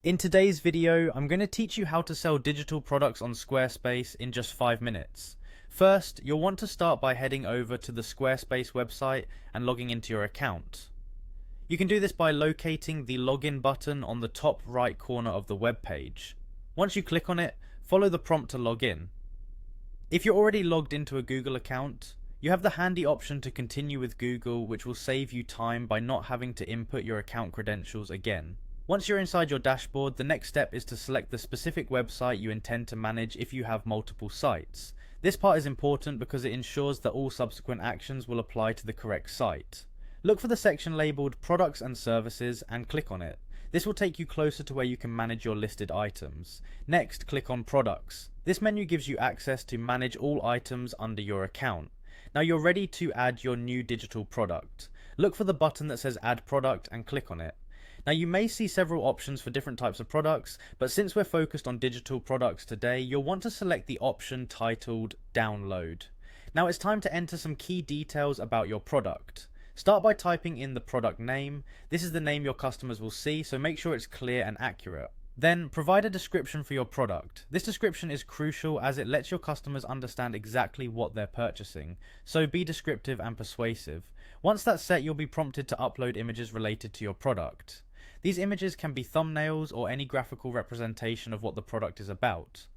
In today's video, I'm going to teach you how to sell digital products on Squarespace in just 5 minutes. First, you'll want to start by heading over to the Squarespace website and logging into your account. You can do this by locating the login button on the top right corner of the web page. Once you click on it, follow the prompt to log in. If you're already logged into a Google account, you have the handy option to continue with Google, which will save you time by not having to input your account credentials again. Once you're inside your dashboard, the next step is to select the specific website you intend to manage if you have multiple sites. This part is important because it ensures that all subsequent actions will apply to the correct site. Look for the section labelled Products and Services and click on it. This will take you closer to where you can manage your listed items. Next, click on Products. This menu gives you access to manage all items under your account. Now you're ready to add your new digital product. Look for the button that says Add Product and click on it. Now you may see several options for different types of products, but since we're focused on digital products today, you'll want to select the option titled Download. Now it's time to enter some key details about your product. Start by typing in the product name. This is the name your customers will see, so make sure it's clear and accurate. Then provide a description for your product. This description is crucial as it lets your customers understand exactly what they're purchasing, so be descriptive and persuasive. Once that's set, you'll be prompted to upload images related to your product. These images can be thumbnails or any graphical representation of what the product is about.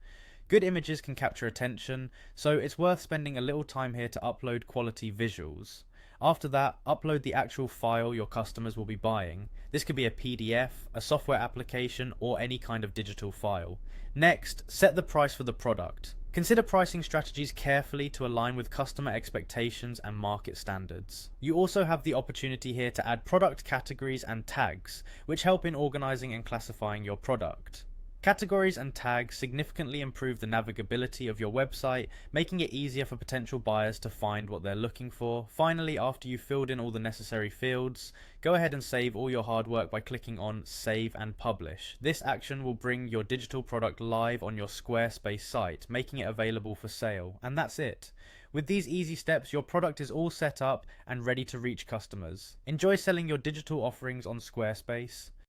Good images can capture attention, so it's worth spending a little time here to upload quality visuals. After that, upload the actual file your customers will be buying. This could be a PDF, a software application, or any kind of digital file. Next, set the price for the product. Consider pricing strategies carefully to align with customer expectations and market standards. You also have the opportunity here to add product categories and tags, which help in organizing and classifying your product. Categories and tags significantly improve the navigability of your website, making it easier for potential buyers to find what they're looking for. Finally, after you've filled in all the necessary fields, go ahead and save all your hard work by clicking on Save and Publish. This action will bring your digital product live on your Squarespace site, making it available for sale. And that's it. With these easy steps, your product is all set up and ready to reach customers. Enjoy selling your digital offerings on Squarespace.